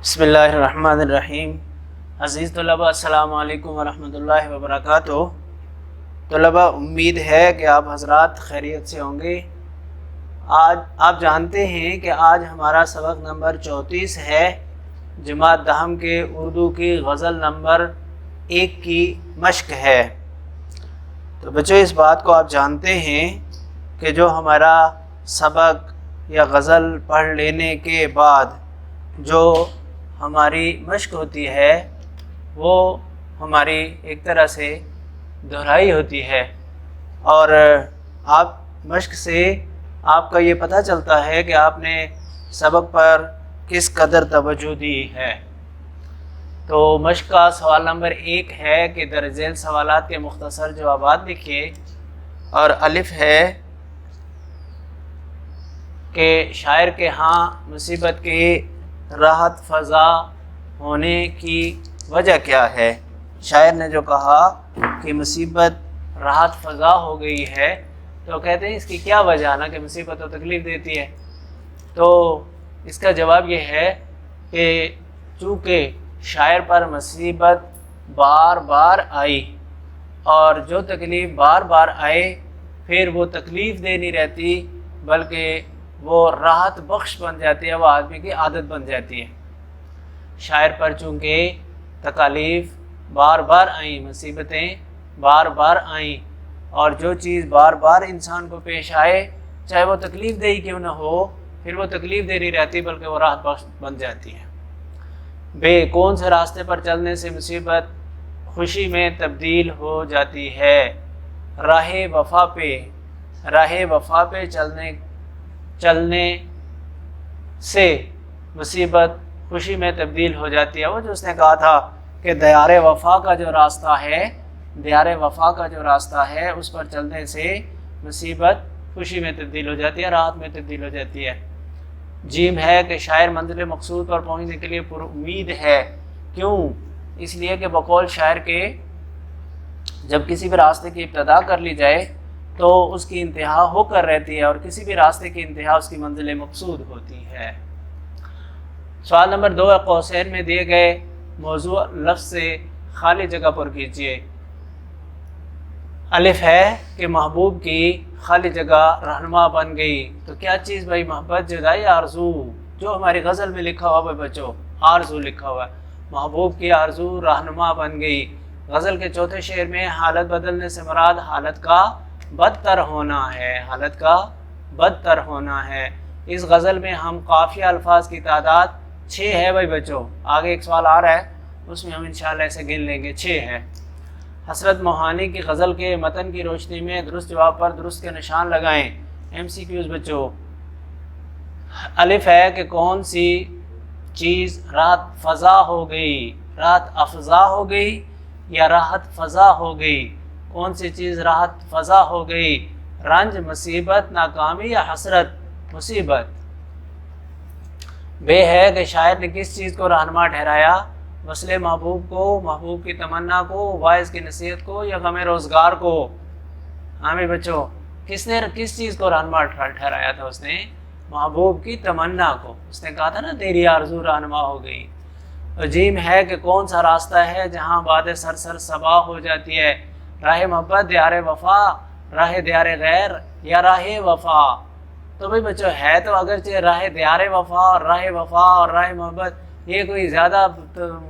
بسم اللہ الرحمن الرحیم۔ عزیز طلباء، السلام علیکم ورحمۃ اللہ وبرکاتہ۔ طلباء، امید ہے کہ آپ حضرات خیریت سے ہوں گے۔ آج آپ جانتے ہیں کہ آج ہمارا سبق نمبر 34 ہے، جماعت دہم کے اردو کی غزل نمبر 1 کی مشق ہے۔ تو بچوں، اس بات کو آپ جانتے ہیں کہ جو ہمارا سبق یا غزل پڑھ لینے کے بعد جو ہماری مشق ہوتی ہے وہ ہماری ایک طرح سے دہرائی ہوتی ہے، اور آپ مشق سے آپ کا یہ پتہ چلتا ہے کہ آپ نے سبق پر کس قدر توجہ دی ہے۔ تو مشق کا سوال نمبر 1 ہے کہ درج ذیل سوالات کے مختصر جوابات لکھیے، اور الف ہے کہ شاعر کے ہاں مصیبت کی راحت فضا ہونے کی وجہ کیا ہے۔ شاعر نے جو کہا کہ مصیبت راحت فضا ہو گئی ہے، تو کہتے ہیں اس کی کیا وجہ نا کہ مصیبت تو تکلیف دیتی ہے۔ تو اس کا جواب یہ ہے کہ چونکہ شاعر پر مصیبت بار بار آئی، اور جو تکلیف بار بار آئے پھر وہ تکلیف دے نہیں رہتی بلکہ وہ راحت بخش بن جاتی ہے، وہ آدمی کی عادت بن جاتی ہے۔ شاعر پر چونکہ تکالیف بار بار آئیں، مصیبتیں بار بار آئیں، اور جو چیز بار بار انسان کو پیش آئے چاہے وہ تکلیف دہی کیوں نہ ہو، پھر وہ تکلیف دے نہیں رہتی بلکہ وہ راحت بخش بن جاتی ہے۔ بے، کون سے راستے پر چلنے سے مصیبت خوشی میں تبدیل ہو جاتی ہے۔ راہ وفا پہ چلنے سے مصیبت خوشی میں تبدیل ہو جاتی ہے۔ وہ جو اس نے کہا تھا کہ دیار وفا کا جو راستہ ہے اس پر چلنے سے مصیبت خوشی میں تبدیل ہو جاتی ہے، راحت میں تبدیل ہو جاتی ہے۔ جیم ہے کہ شاعر منزل مقصود پر پہنچنے کے لیے پر امید ہے۔ کیوں؟ اس لیے کہ بقول شاعر کے جب کسی بھی راستے کی ابتدا کر لی جائے تو اس کی انتہا ہو کر رہتی ہے، اور کسی بھی راستے کی انتہا اس کی منزل مقصود ہوتی ہے۔ سوال نمبر 2 قوسین میں دیے گئے موضوع لفظ سے خالی جگہ پر کیجیے۔ الف ہے کہ محبوب کی خالی جگہ رہنما بن گئی۔ تو کیا چیز بھائی؟ محبت، جدائی، آرزو، جو ہماری غزل میں لکھا ہوا بھائی بچوں، آرزو لکھا ہوا ہے۔ محبوب کی آرزو رہنما بن گئی۔ غزل کے چوتھے شعر میں حالت بدلنے سے مراد حالت کا بدتر ہونا ہے۔ اس غزل میں ہم قافیہ الفاظ کی تعداد 6 ہے بھائی بچوں۔ آگے ایک سوال آ رہا ہے، اس میں ہم انشاءاللہ ایسے گن لیں گے، 6 ہے۔ حسرت موہانی کی غزل کے متن کی روشنی میں درست جواب پر درست کے نشان لگائیں۔ MCQs بچوں۔ الف ہے کہ کون سی چیز راحت افزا ہو گئی یا راحت فضا ہو گئی؟ کون سی چیز راحت فضا ہو گئی؟ رنج، مصیبت، ناکامی یا حسرت؟ مصیبت۔ بے ہے کہ شاعر نے کس چیز کو رہنما ٹھہرایا؟ وصل محبوب کو، محبوب کی تمنا کو، واعظ کی نصیحت کو یا غم روزگار کو؟ ہمیں بچوں، کس چیز کو رہنما ٹھہرایا تھا؟ اس نے محبوب کی تمنا کو۔ اس نے کہا تھا نا تیری آرزو رہنما ہو گئی۔ جیم ہے کہ کون سا راستہ ہے جہاں باتیں سر صبا ہو جاتی ہے؟ راہ محبت، دیار وفا، راہ دیار غیر یا راہ وفا؟ تو بھائی بچوں، ہے تو اگرچہ راہ دیار وفا اور راہ محبت یہ کوئی زیادہ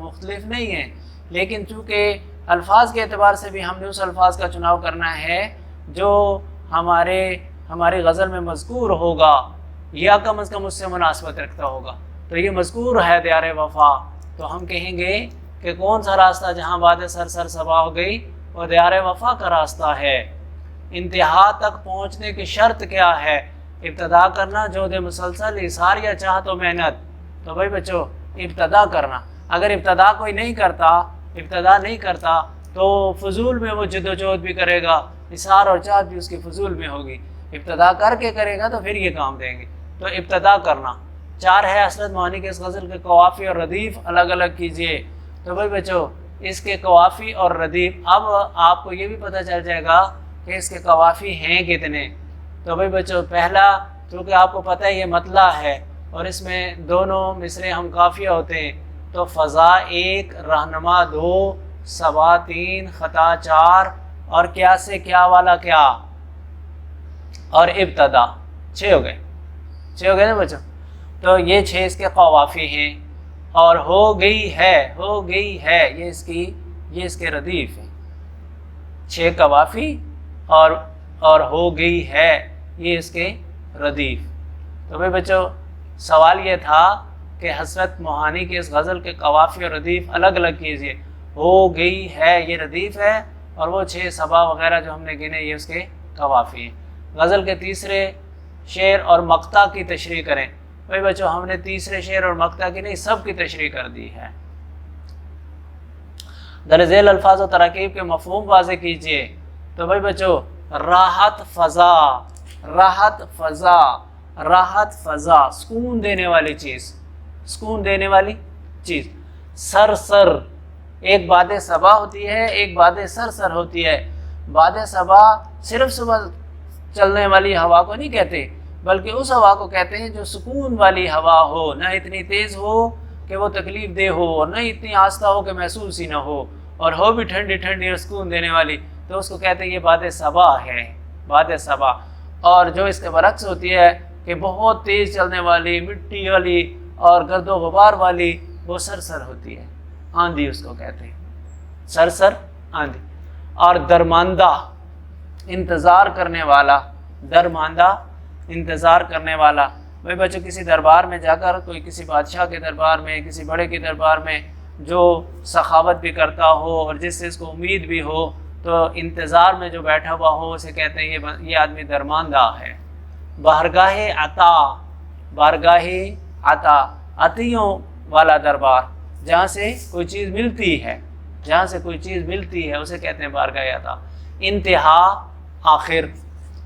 مختلف نہیں ہے، لیکن چونکہ الفاظ کے اعتبار سے بھی ہم نے اس الفاظ کا چناؤ کرنا ہے جو ہماری غزل میں مذکور ہوگا یا کم از کم اس سے مناسبت رکھتا ہوگا۔ تو یہ مذکور ہے دیار وفا، تو ہم کہیں گے کہ کون سا راستہ جہاں باتیں سر صبا ہو گئی وہ دیار وفا کا راستہ ہے۔ انتہا تک پہنچنے کی شرط کیا ہے؟ ابتدا کرنا، جہد مسلسل، ایثار یا چاہت و محنت؟ تو بھائی بچوں، ابتدا کرنا۔ اگر ابتدا کوئی نہیں کرتا تو فضول میں وہ جد و جہد بھی کرے گا، ایثار اور چاہت بھی اس کی فضول میں ہوگی۔ ابتدا کر کے کرے گا تو پھر یہ کام دیں گے۔ تو ابتدا کرنا۔ 4 ہے حسرت موہانی کے اس غزل کے قوافی اور ردیف الگ الگ کیجیے۔ تو بھائی بچوں، اس کے قوافی اور ردیف، اب آپ کو یہ بھی پتہ چل جائے گا کہ اس کے قوافی ہیں کتنے۔ تو بھائی بچوں، پہلا چونکہ آپ کو پتہ ہے یہ مطلع ہے، اور اس میں دونوں مصرے ہم قافیہ ہوتے ہیں، تو فضا 1، رہنما 2، صبا 3، خطا 4، اور کیا سے کیا والا کیا، اور ابتدا 6 ہو گئے، 6 ہو گئے نا بچوں؟ تو یہ 6 اس کے قوافی ہیں، اور ہو گئی ہے، ہو گئی ہے یہ اس کے ردیف ہیں، 6 قوافی اور ہو گئی ہے یہ اس کے ردیف۔ تو بھائی بچوں سوال یہ تھا کہ حسرت موہانی کی اس غزل کے قوافی اور ردیف الگ الگ کیجیے۔ ہو گئی ہے یہ ردیف ہے، اور وہ 6 صبا وغیرہ جو ہم نے گنے یہ اس کے قوافی ہیں۔ غزل کے تیسرے شعر اور مقطع کی تشریح کریں۔ بھائی بچوں ہم نے تیسرے شعر اور مقطع کی نہیں، سب کی تشریح کر دی ہے۔ درج ذیل الفاظ و تراکیب کے مفہوم واضح کیجیے۔ تو بھائی بچوں راحت فضا، راحت فضا، راحت فضا، سکون دینے والی چیز، سکون دینے والی چیز۔ سر سر، ایک باد صبا ہوتی ہے، ایک باد سر سر ہوتی ہے۔ باد صبا صرف صبح چلنے والی ہوا کو نہیں کہتے، بلکہ اس ہوا کو کہتے ہیں جو سکون والی ہوا ہو، نہ اتنی تیز ہو کہ وہ تکلیف دہ ہو، اور نہ اتنی آہستہ ہو کہ محسوس ہی نہ ہو، اور ہو بھی ٹھنڈی ٹھنڈی اور سکون دینے والی، تو اس کو کہتے ہیں یہ باد صبا ہے، باد صبا۔ اور جو اس کے برعکس ہوتی ہے کہ بہت تیز چلنے والی، مٹی والی اور گرد و غبار والی، وہ سر سر ہوتی ہے، آندھی اس کو کہتے ہیں، سر سر آندھی۔ اور درماندہ، انتظار کرنے والا، درماندہ انتظار کرنے والا۔ بھائی بچوں کسی دربار میں جا کر، کوئی کسی بادشاہ کے دربار میں، کسی بڑے کے دربار میں جو سخاوت بھی کرتا ہو اور جس سے اس کو امید بھی ہو، تو انتظار میں جو بیٹھا ہوا ہو اسے کہتے ہیں یہ آدمی درماندہ ہے۔ بارگاہ عطا، بارگاہ عطا، عطیوں والا دربار، جہاں سے کوئی چیز ملتی ہے، جہاں سے کوئی چیز ملتی ہے اسے کہتے ہیں بارگاہ عطا۔ انتہا، آخر،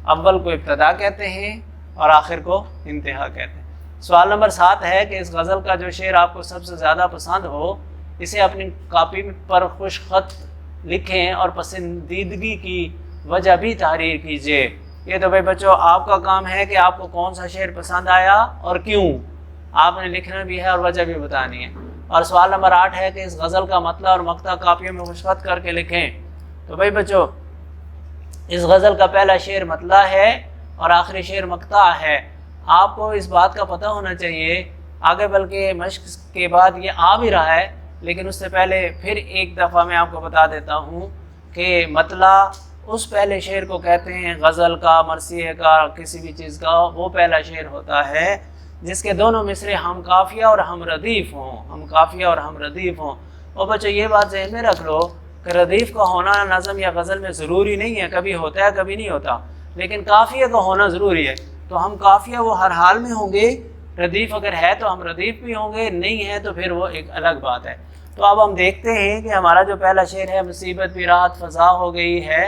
اول کو ابتدا کہتے ہیں اور آخر کو انتہا کہتے ہیں۔ سوال نمبر 7 ہے کہ اس غزل کا جو شعر آپ کو سب سے زیادہ پسند ہو اسے اپنی کاپی پر خوش خط لکھیں اور پسندیدگی کی وجہ بھی تحریر کیجیے۔ یہ تو بھائی بچوں آپ کا کام ہے کہ آپ کو کون سا شعر پسند آیا اور کیوں، آپ نے لکھنا بھی ہے اور وجہ بھی بتانی ہے۔ اور سوال نمبر 8 ہے کہ اس غزل کا مطلع اور مقطع کاپیوں میں خوش خط کر کے لکھیں۔ تو بھائی بچوں اس غزل کا پہلا شعر مطلع ہے اور آخری شعر مقطع ہے۔ آپ کو اس بات کا پتہ ہونا چاہیے، آگے بلکہ مشق کے بعد یہ آ بھی رہا ہے، لیکن اس سے پہلے پھر ایک دفعہ میں آپ کو بتا دیتا ہوں کہ مطلع اس پہلے شعر کو کہتے ہیں، غزل کا، مرثیے کا، کسی بھی چیز کا وہ پہلا شعر ہوتا ہے جس کے دونوں مصرے ہم قافیہ اور ہم ردیف ہوں، ہم قافیہ اور ہم ردیف ہوں۔ اور بچوں یہ بات ذہن میں رکھ لو کہ ردیف کا ہونا نظم یا غزل میں ضروری نہیں ہے، کبھی ہوتا ہے کبھی نہیں ہوتا، لیکن قافیہ کا ہونا ضروری ہے۔ تو ہم قافیہ وہ ہر حال میں ہوں گے، ردیف اگر ہے تو ہم ردیف بھی ہوں گے، نہیں ہے تو پھر وہ ایک الگ بات ہے۔ تو اب ہم دیکھتے ہیں کہ ہمارا جو پہلا شعر ہے، مصیبت بھی راحت فضا ہو گئی ہے،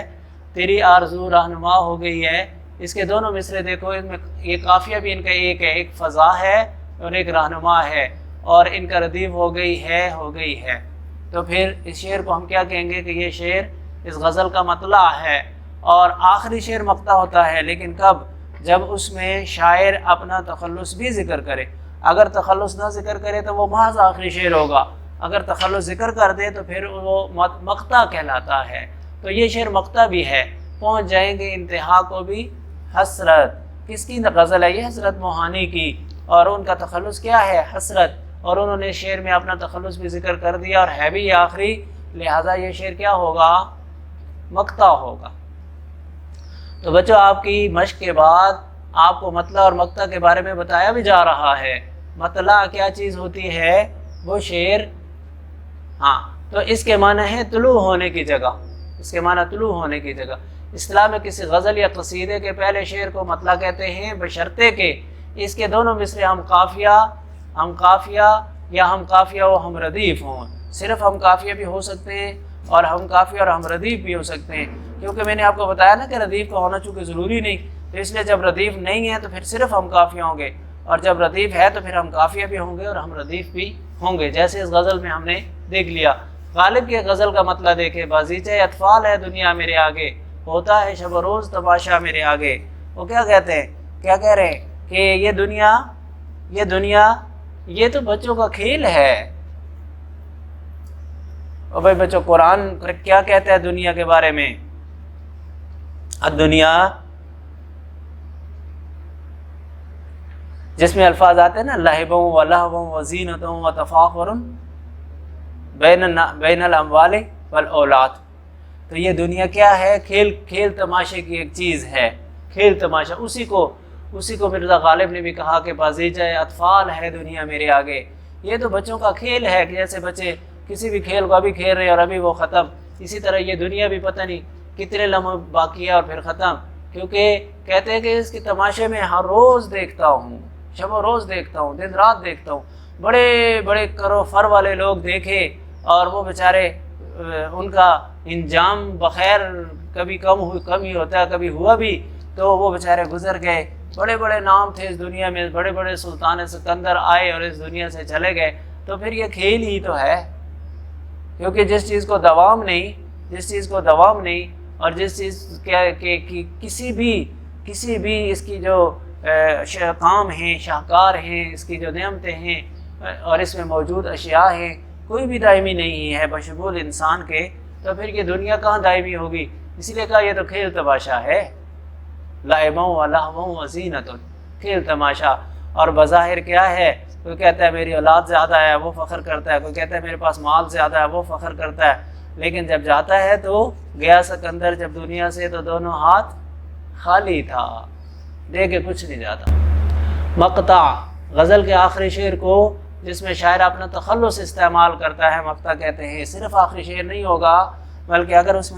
تیری آرزو رہنما ہو گئی ہے، اس کے دونوں مصرے دیکھو، ان میں یہ قافیہ بھی ان کا ایک ہے، ایک فضا ہے اور ایک رہنما ہے، اور ان کا ردیف ہو گئی ہے، ہو گئی ہے۔ تو پھر اس شعر کو ہم کیا کہیں گے کہ یہ شعر اس غزل کا مطلع ہے۔ اور آخری شعر مقطع ہوتا ہے، لیکن کب؟ جب اس میں شاعر اپنا تخلص بھی ذکر کرے۔ اگر تخلص نہ ذکر کرے تو وہ محض آخری شعر ہوگا، اگر تخلص ذکر کر دے تو پھر وہ مقطع کہلاتا ہے۔ تو یہ شعر مقطع بھی ہے۔ پہنچ جائیں گے انتہا کو بھی حسرت، کس کی غزل ہے یہ؟ حسرت موہانی کی، اور ان کا تخلص کیا ہے؟ حسرت، اور انہوں نے شعر میں اپنا تخلص بھی ذکر کر دیا اور ہے بھی یہ آخری، لہٰذا یہ شعر کیا ہوگا؟ مقطع ہوگا۔ تو بچوں آپ کی مشق کے بعد آپ کو مطلع اور مقطع کے بارے میں بتایا بھی جا رہا ہے۔ مطلع کیا چیز ہوتی ہے؟ وہ شعر، ہاں، تو اس کے معنی ہے طلوع ہونے کی جگہ، اس کے معنی طلوع ہونے کی جگہ۔ اصطلاح میں کسی غزل یا قصیدے کے پہلے شعر کو مطلع کہتے ہیں، بشرطے کہ اس کے دونوں مصرے ہم قافیہ یا ہم قافیہ و ہم ردیف ہوں۔ صرف ہم قافیہ بھی ہو سکتے ہیں اور ہم قافیہ اور ہم ردیف بھی ہو سکتے ہیں، کیونکہ میں نے آپ کو بتایا نا کہ ردیف کا ہونا چونکہ ضروری نہیں، تو اس لیے جب ردیف نہیں ہے تو پھر صرف ہم قافیہ ہوں گے، اور جب ردیف ہے تو پھر ہم قافیہ بھی ہوں گے اور ہم ردیف بھی ہوں گے، جیسے اس غزل میں ہم نے دیکھ لیا۔ غالب کی غزل کا مطلع دیکھے، بازیچہ اطفال ہے دنیا میرے آگے، ہوتا ہے شب و روز تماشا میرے آگے۔ وہ کیا کہتے ہیں؟ کیا کہہ رہے ہیں کہ یہ دنیا یہ دنیا یہ تو بچوں کا کھیل ہے۔ اور بھائی بچوں قرآن کیا کہتا ہے دنیا کے بارے میں؟ الدنیا، جس میں الفاظ آتے ہیں نا لہب و لہو و زینت و تفاخر بین الاموال والاولاد، تو یہ دنیا کیا ہے؟ کھیل تماشے کی ایک چیز ہے، کھیل تماشا۔ اسی کو مرزا غالب نے بھی کہا کہ بازیچہ اطفال ہے دنیا میرے آگے۔ یہ تو بچوں کا کھیل ہے کہ جیسے بچے کسی بھی کھیل کو ابھی کھیل رہے ہیں اور ابھی وہ ختم، اسی طرح یہ دنیا بھی پتہ نہیں کتنے لمحے باقی ہے اور پھر ختم، کیونکہ کہتے ہیں کہ اس کے تماشے میں ہر روز دیکھتا ہوں، شب و روز دیکھتا ہوں، دن رات دیکھتا ہوں۔ بڑے بڑے کرو فر والے لوگ دیکھے اور وہ بیچارے ان کا انجام بخیر کبھی کم ہی ہوتا ہے، کبھی ہوا بھی تو وہ بیچارے گزر گئے۔ بڑے بڑے نام تھے اس دنیا میں، بڑے بڑے سلطان سکندر آئے اور اس دنیا سے چلے گئے، تو پھر یہ کھیل ہی تو ہے، کیونکہ جس چیز کو دوام نہیں اور جس چیز کہ کسی بھی اس کی جو کام ہیں، شاہکار ہیں، اس کی جو نعمتیں ہیں اور اس میں موجود اشیاء ہیں، کوئی بھی دائمی نہیں ہے بشمول انسان کے، تو پھر یہ دنیا کہاں دائمی ہوگی؟ اسی لیے کہا یہ تو کھیل تماشا ہے، لعب و لہو و زینت، کھیل تماشا۔ اور بظاہر کیا ہے؟ کوئی کہتا ہے میری اولاد زیادہ ہے، وہ فخر کرتا ہے، کوئی کہتا ہے میرے پاس مال زیادہ ہے، وہ فخر کرتا ہے، لیکن جب جاتا ہے تو گیا سکندر جب دنیا سے تو دونوں ہاتھ خالی تھا، دے کے کچھ نہیں جاتا۔ مقطع، غزل کے آخری شعر کو جس میں شاعر اپنا تخلص استعمال کرتا ہے مقطع کہتے ہیں۔ صرف آخری شعر نہیں ہوگا، بلکہ اگر اس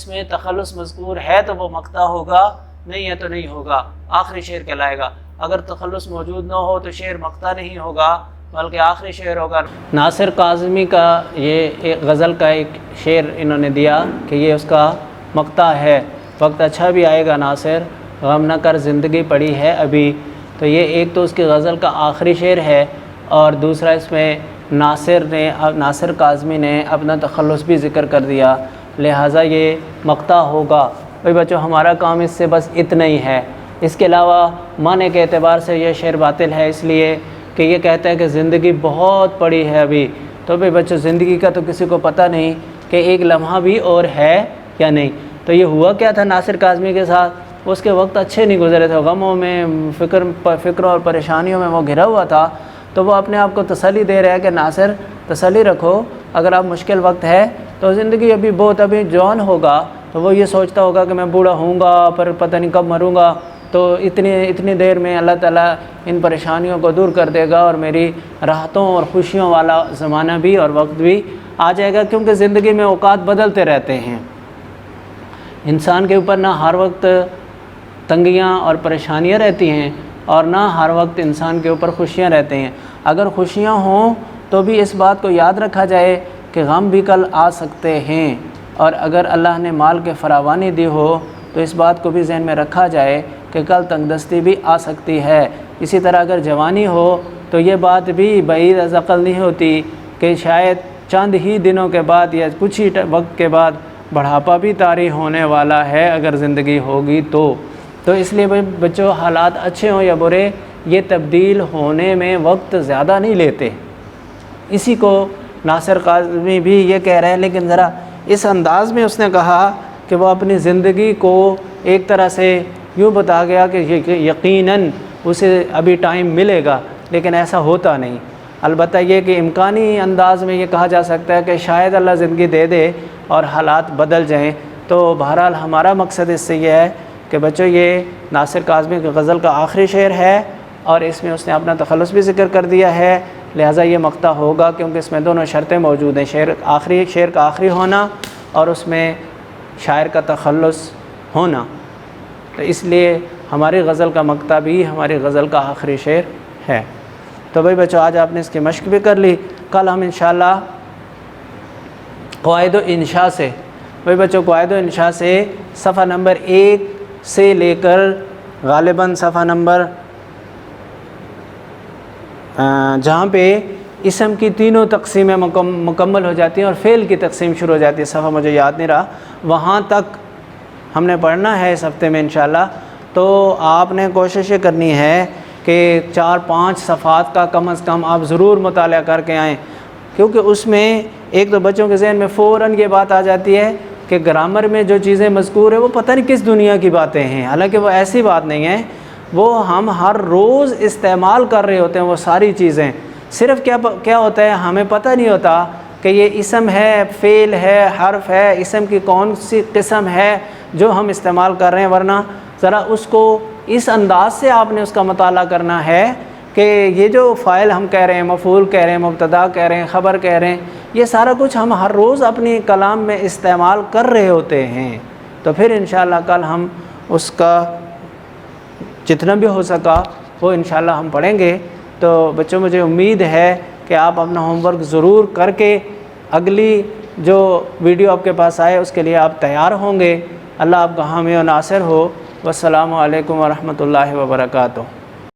میں تخلص مذکور ہے تو وہ مقطع ہوگا، نہیں ہے تو نہیں ہوگا، آخری شعر کہلائے گا۔ اگر تخلص موجود نہ ہو تو شعر مقطع نہیں ہوگا بلکہ آخری شعر ہوگا۔ ناصر کاظمی کا یہ ایک غزل کا ایک شعر انہوں نے دیا کہ یہ اس کا مقطع ہے، وقت اچھا بھی آئے گا ناصر، غم نہ کر زندگی پڑی ہے ابھی۔ تو یہ ایک تو اس کی غزل کا آخری شعر ہے، اور دوسرا اس میں ناصر کاظمی نے اپنا تخلص بھی ذکر کر دیا، لہٰذا یہ مقطع ہوگا۔ بھئی بچوں ہمارا کام اس سے بس اتنا ہی ہے، اس کے علاوہ معنی کے اعتبار سے یہ شعر باطل ہے، اس لیے کہ یہ کہتا ہے کہ زندگی بہت پڑی ہے ابھی۔ تو بھئی بچوں زندگی کا تو کسی کو پتہ نہیں کہ ایک لمحہ بھی اور ہے یا نہیں۔ تو یہ ہوا کیا تھا ناصر کاظمی کے ساتھ؟ اس کے وقت اچھے نہیں گزرے تھے، غموں میں فکروں اور پریشانیوں میں وہ گھرا ہوا تھا، تو وہ اپنے آپ کو تسلی دے رہا ہے کہ ناصر تسلی رکھو، اگر آپ مشکل وقت ہے تو زندگی ابھی جوان ہوگا، تو وہ یہ سوچتا ہوگا کہ میں بوڑھا ہوں گا پر پتہ نہیں کب مروں گا، تو اتنی دیر میں اللہ تعالیٰ ان پریشانیوں کو دور کر دے گا اور میری راحتوں اور خوشیوں والا زمانہ بھی اور وقت بھی آ جائے گا، کیونکہ زندگی میں اوقات بدلتے رہتے ہیں۔ انسان کے اوپر نہ ہر وقت تنگیاں اور پریشانیاں رہتی ہیں اور نہ ہر وقت انسان کے اوپر خوشیاں رہتے ہیں۔ اگر خوشیاں ہوں تو بھی اس بات کو یاد رکھا جائے کہ غم بھی کل آ سکتے ہیں، اور اگر اللہ نے مال کے فراوانی دی ہو تو اس بات کو بھی ذہن میں رکھا جائے کہ کل تنگ دستی بھی آ سکتی ہے۔ اسی طرح اگر جوانی ہو تو یہ بات بھی بعید از عقل نہیں ہوتی کہ شاید چند ہی دنوں کے بعد یا کچھ ہی وقت کے بعد بڑھاپا بھی طاری ہونے والا ہے اگر زندگی ہوگی تو اس لیے بچوں حالات اچھے ہوں یا برے، یہ تبدیل ہونے میں وقت زیادہ نہیں لیتے۔ اسی کو ناصر کاظمی بھی یہ کہہ رہے ہیں، لیکن ذرا اس انداز میں اس نے کہا کہ وہ اپنی زندگی کو ایک طرح سے یوں بتا گیا کہ یقیناً اسے ابھی ٹائم ملے گا، لیکن ایسا ہوتا نہیں۔ البتہ یہ کہ امکانی انداز میں یہ کہا جا سکتا ہے کہ شاید اللہ زندگی دے دے اور حالات بدل جائیں۔ تو بہرحال ہمارا مقصد اس سے یہ ہے کہ بچوں یہ ناصر کاظمی کی غزل کا آخری شعر ہے اور اس میں اس نے اپنا تخلص بھی ذکر کر دیا ہے، لہٰذا یہ مقطع ہوگا کیونکہ اس میں دونوں شرطیں موجود ہیں، شعر کا آخری ہونا اور اس میں شاعر کا تخلص ہونا۔ تو اس لیے ہماری غزل کا مقطع بھی ہماری غزل کا آخری شعر ہے۔ تو بھائی بچوں آج آپ نے اس کی مشق بھی کر لی، کل ہم انشاءاللہ قواعد و انشاء سے بھائی بچوں قواعد و انشاء سے صفحہ نمبر 1 سے لے کر غالباً صفحہ نمبر جہاں پہ اسم کی تینوں تقسیمیں مکمل ہو جاتی ہیں اور فعل کی تقسیم شروع ہو جاتی ہے، صفحہ مجھے یاد نہیں رہا، وہاں تک ہم نے پڑھنا ہے اس ہفتے میں انشاءاللہ۔ تو آپ نے کوشش یہ کرنی ہے کہ 4-5 صفحات کا کم از کم آپ ضرور مطالعہ کر کے آئیں، کیونکہ اس میں ایک تو بچوں کے ذہن میں فوراً یہ بات آ جاتی ہے کہ گرامر میں جو چیزیں مذکور ہیں وہ پتہ نہیں کس دنیا کی باتیں ہیں، حالانکہ وہ ایسی بات نہیں ہے، وہ ہم ہر روز استعمال کر رہے ہوتے ہیں وہ ساری چیزیں۔ صرف کیا ہوتا ہے، ہمیں پتہ نہیں ہوتا کہ یہ اسم ہے، فعل ہے، حرف ہے، اسم کی کون سی قسم ہے جو ہم استعمال کر رہے ہیں، ورنہ ذرا اس کو اس انداز سے آپ نے اس کا مطالعہ کرنا ہے کہ یہ جو فاعل ہم کہہ رہے ہیں، مفعول کہہ رہے ہیں، مبتدا کہہ رہے ہیں، خبر کہہ رہے ہیں، یہ سارا کچھ ہم ہر روز اپنی کلام میں استعمال کر رہے ہوتے ہیں۔ تو پھر انشاءاللہ کل ہم اس کا جتنا بھی ہو سکا وہ انشاءاللہ ہم پڑھیں گے۔ تو بچوں مجھے امید ہے کہ آپ اپنا ہوم ورک ضرور کر کے اگلی جو ویڈیو آپ کے پاس آئے اس کے لیے آپ تیار ہوں گے۔ اللہ آپ کا حامی و ناصر ہو۔ والسلام علیکم ورحمۃ اللہ وبرکاتہ۔